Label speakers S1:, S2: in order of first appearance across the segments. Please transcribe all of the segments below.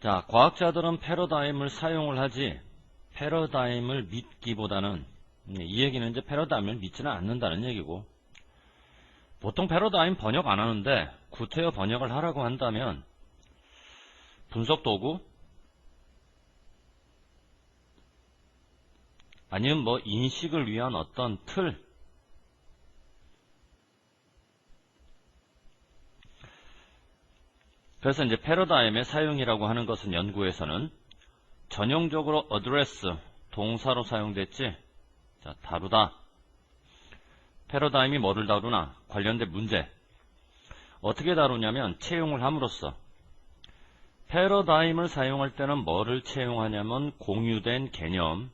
S1: 자, 과학자들은 패러다임을 사용을 하지 패러다임을 믿기보다는, 이 얘기는 이제 패러다임을 믿지는 않는다는 얘기고, 보통 패러다임 번역 안 하는데 구태여 번역을 하라고 한다면 분석 도구 아니면 뭐 인식을 위한 어떤 틀, 그래서 이제 패러다임의 사용이라고 하는 것은 연구에서는 전형적으로 address 동사로 사용됐지. 자, 다루다. 패러다임이 뭐를 다루나? 관련된 문제. 어떻게 다루냐면 채용을 함으로써, 패러다임을 사용할 때는 뭐를 채용하냐면 공유된 개념,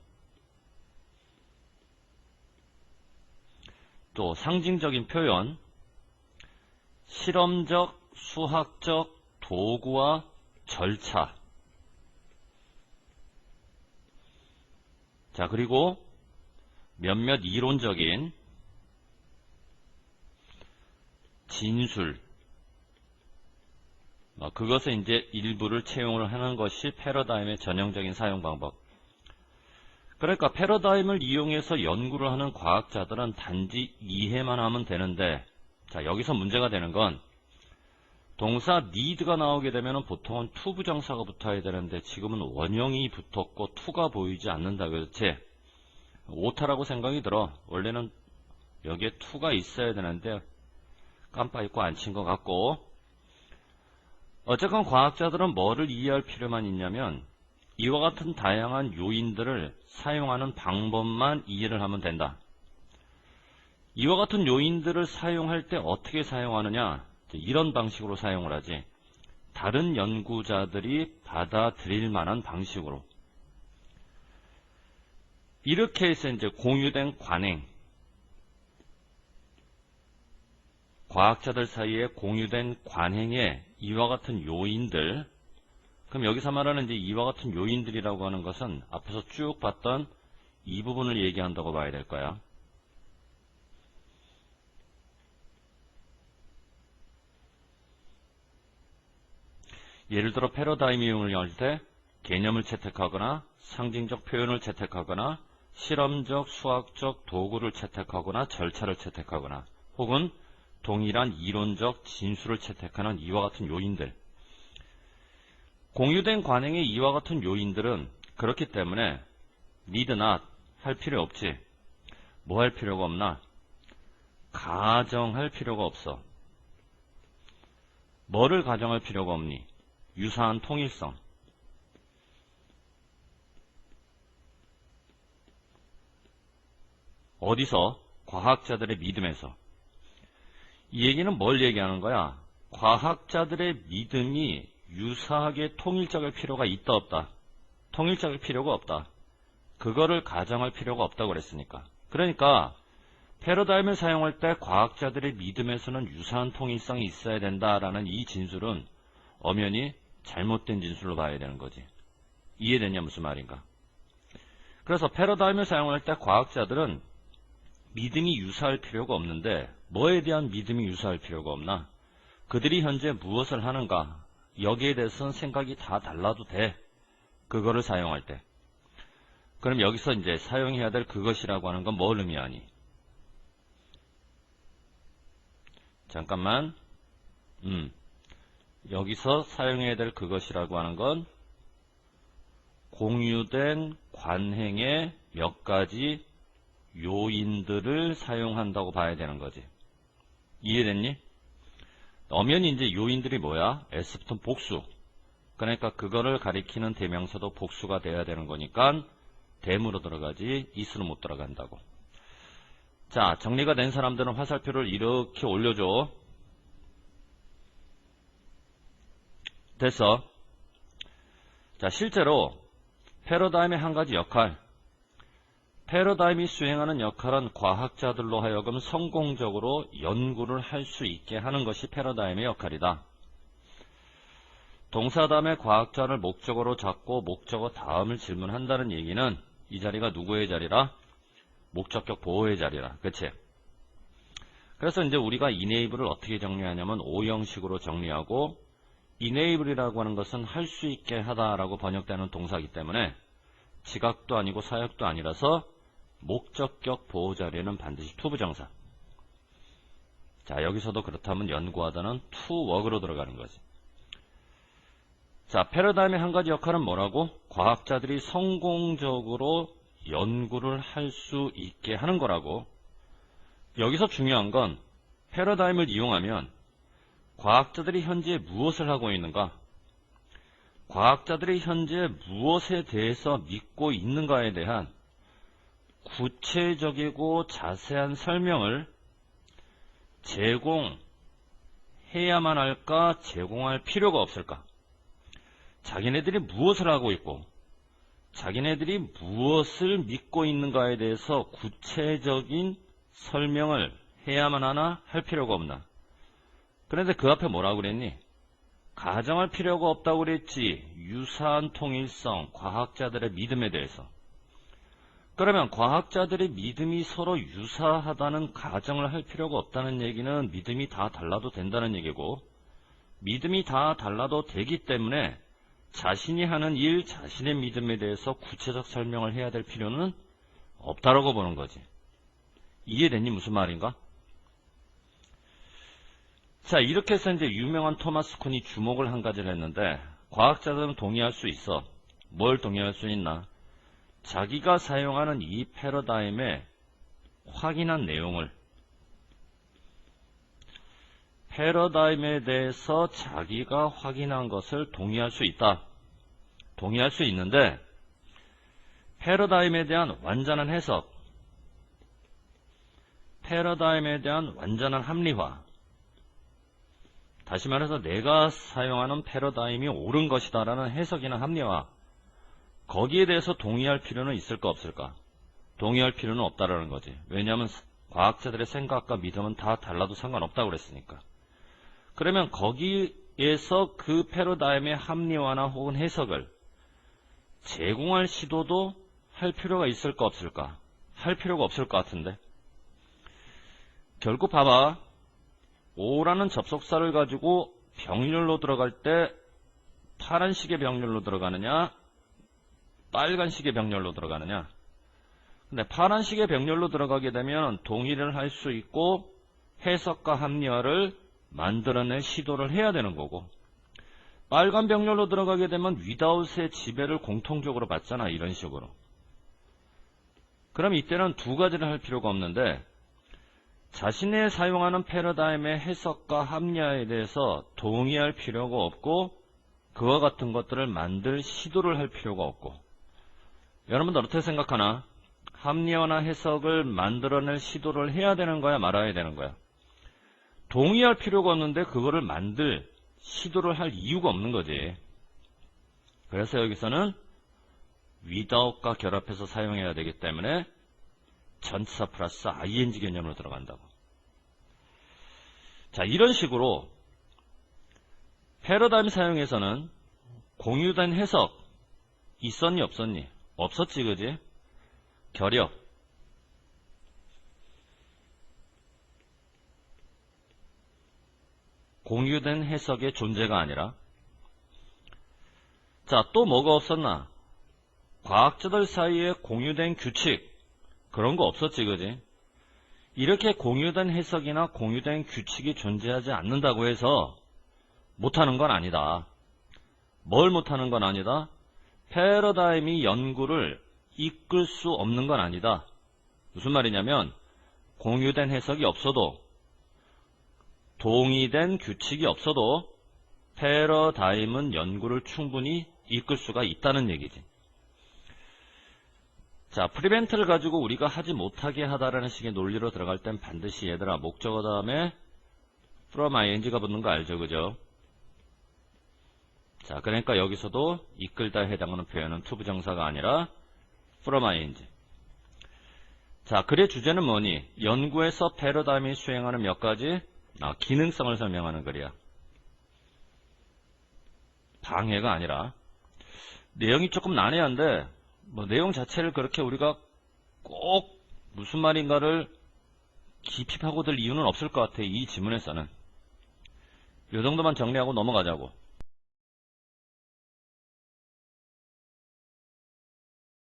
S1: 또 상징적인 표현, 실험적, 수학적 도구와 절차. 자, 그리고 몇몇 이론적인 진술. 그것에 이제 일부를 채용을 하는 것이 패러다임의 전형적인 사용 방법. 그러니까 패러다임을 이용해서 연구를 하는 과학자들은 단지 이해만 하면 되는데, 자, 여기서 문제가 되는 건 동사 need가 나오게 되면 보통은 to 부정사가 붙어야 되는데 지금은 원형이 붙었고 to가 보이지 않는다. 그렇지? 오타라고 생각이 들어. 원래는 여기에 to가 있어야 되는데 깜빡 잊고 안 친 것 같고, 어쨌건 과학자들은 뭐를 이해할 필요만 있냐면 이와 같은 다양한 요인들을 사용하는 방법만 이해를 하면 된다. 이와 같은 요인들을 사용할 때 어떻게 사용하느냐? 이런 방식으로 사용을 하지. 다른 연구자들이 받아들일 만한 방식으로. 이렇게 해서 이제 공유된 관행, 과학자들 사이에 공유된 관행에 이와 같은 요인들, 그럼 여기서 말하는 이제 이와 같은 요인들이라고 하는 것은 앞에서 쭉 봤던 이 부분을 얘기한다고 봐야 될 거야. 예를 들어 패러다임 이용을 할 때 개념을 채택하거나 상징적 표현을 채택하거나 실험적, 수학적 도구를 채택하거나 절차를 채택하거나 혹은 동일한 이론적 진술을 채택하는 이와 같은 요인들. 공유된 관행의 이와 같은 요인들은 그렇기 때문에 need not 할 필요 없지. 뭐 할 필요가 없나? 가정할 필요가 없어. 뭐를 가정할 필요가 없니? 유사한 통일성. 어디서? 과학자들의 믿음에서. 이 얘기는 뭘 얘기하는 거야? 과학자들의 믿음이 유사하게 통일적일 필요가 있다 없다? 통일적일 필요가 없다. 그거를 가정할 필요가 없다고 그랬으니까. 그러니까 패러다임을 사용할 때 과학자들의 믿음에서는 유사한 통일성이 있어야 된다라는 이 진술은 엄연히 잘못된 진술로 봐야 되는 거지. 이해되냐 무슨 말인가? 그래서 패러다임을 사용할 때 과학자들은 믿음이 유사할 필요가 없는데 뭐에 대한 믿음이 유사할 필요가 없나? 그들이 현재 무엇을 하는가? 여기에 대해서는 생각이 다 달라도 돼. 그거를 사용할 때. 그럼 여기서 이제 사용해야 될 그것이라고 하는 건 뭘 의미하니? 잠깐만. 여기서 사용해야 될 그것이라고 하는 건 공유된 관행의 몇 가지 요인들을 사용한다고 봐야 되는 거지. 이해됐니? 엄연히 이제 요인들이 뭐야? S 붙은 복수. 그러니까 그거를 가리키는 대명사도 복수가 돼야 되는 거니까 대무로 들어가지 is로 못 들어간다고. 자, 정리가 된 사람들은 화살표를 이렇게 올려줘. 됐어. 자, 실제로 패러다임의 한 가지 역할, 패러다임이 수행하는 역할은 과학자들로 하여금 성공적으로 연구를 할 수 있게 하는 것이 패러다임의 역할이다. 동사 다음에 과학자를 목적어로 잡고 목적어 다음을 질문한다는 얘기는 이 자리가 누구의 자리라? 목적격 보호의 자리라. 그치? 그래서 이제 우리가 이네이블을 어떻게 정리하냐면 O형식으로 정리하고 enable이라고 하는 것은 할 수 있게 하다라고 번역되는 동사이기 때문에 지각도 아니고 사역도 아니라서 목적격 보호자리에는 반드시 to 부정사. 자, 여기서도 그렇다면 연구하다는 to work로 들어가는 거지. 자, 패러다임의 한 가지 역할은 뭐라고? 과학자들이 성공적으로 연구를 할 수 있게 하는 거라고. 여기서 중요한 건 패러다임을 이용하면 과학자들이 현재 무엇을 하고 있는가? 과학자들이 현재 무엇에 대해서 믿고 있는가에 대한 구체적이고 자세한 설명을 제공해야만 할까? 제공할 필요가 없을까? 자기네들이 무엇을 하고 있고 자기네들이 무엇을 믿고 있는가에 대해서 구체적인 설명을 해야만 하나? 할 필요가 없나? 그런데 그 앞에 뭐라고 그랬니? 가정할 필요가 없다고 그랬지. 유사한 통일성, 과학자들의 믿음에 대해서. 그러면 과학자들의 믿음이 서로 유사하다는 가정을 할 필요가 없다는 얘기는 믿음이 다 달라도 된다는 얘기고, 믿음이 다 달라도 되기 때문에 자신이 하는 일, 자신의 믿음에 대해서 구체적 설명을 해야 될 필요는 없다라고 보는 거지. 이해됐니? 무슨 말인가? 자, 이렇게 해서 이제 유명한 토마스 쿤이 주목을 한 가지를 했는데, 과학자들은 동의할 수 있어. 뭘 동의할 수 있나? 자기가 사용하는 이 패러다임에 확인한 내용을, 패러다임에 대해서 자기가 확인한 것을 동의할 수 있다. 동의할 수 있는데, 패러다임에 대한 완전한 해석, 패러다임에 대한 완전한 합리화, 다시 말해서 내가 사용하는 패러다임이 옳은 것이다 라는 해석이나 합리화, 거기에 대해서 동의할 필요는 있을까 없을까? 동의할 필요는 없다라는 거지. 왜냐하면 과학자들의 생각과 믿음은 다 달라도 상관없다고 그랬으니까. 그러면 거기에서 그 패러다임의 합리화나 혹은 해석을 제공할 시도도 할 필요가 있을까 없을까? 할 필요가 없을 것 같은데. 결국 봐봐. O라는 접속사를 가지고 병렬로 들어갈 때 파란식의 병렬로 들어가느냐, 빨간식의 병렬로 들어가느냐. 근데 파란식의 병렬로 들어가게 되면 동의를 할 수 있고 해석과 합리화를 만들어낼 시도를 해야 되는 거고, 빨간 병렬로 들어가게 되면 without의 지배를 공통적으로 받잖아. 이런 식으로. 그럼 이때는 두 가지를 할 필요가 없는데, 자신의 사용하는 패러다임의 해석과 합리화에 대해서 동의할 필요가 없고 그와 같은 것들을 만들 시도를 할 필요가 없고. 여러분들 어떻게 생각하나? 합리화나 해석을 만들어낼 시도를 해야 되는 거야, 말아야 되는 거야? 동의할 필요가 없는데 그거를 만들 시도를 할 이유가 없는 거지. 그래서 여기서는 without과 결합해서 사용해야 되기 때문에 전치사 플러스 ing 개념으로 들어간다고. 자, 이런 식으로 패러다임 사용에서는 공유된 해석 있었니 없었니? 없었지, 그지? 결여. 공유된 해석의 존재가 아니라. 자, 또 뭐가 없었나? 과학자들 사이에 공유된 규칙, 그런 거 없었지, 그지? 이렇게 공유된 해석이나 공유된 규칙이 존재하지 않는다고 해서 못하는 건 아니다. 뭘 못하는 건 아니다? 패러다임이 연구를 이끌 수 없는 건 아니다. 무슨 말이냐면 공유된 해석이 없어도, 동의된 규칙이 없어도 패러다임은 연구를 충분히 이끌 수가 있다는 얘기지. 자, 프리벤트를 가지고 우리가 하지 못하게 하다라는 식의 논리로 들어갈 땐 반드시 얘들아 목적어 다음에 from ing가 붙는 거 알죠, 그죠? 자, 그러니까 여기서도 이끌다에 해당하는 표현은 to 부정사가 아니라 from ing. 자, 글의 주제는 뭐니? 연구에서 패러다임이 수행하는 몇 가지 기능성을 설명하는 글이야. 방해가 아니라. 내용이 조금 난해한데 뭐 내용 자체를 그렇게 우리가 꼭 무슨 말인가를 깊이 파고들 이유는 없을 것 같아. 이 지문에서는. 이 정도만 정리하고 넘어가자고.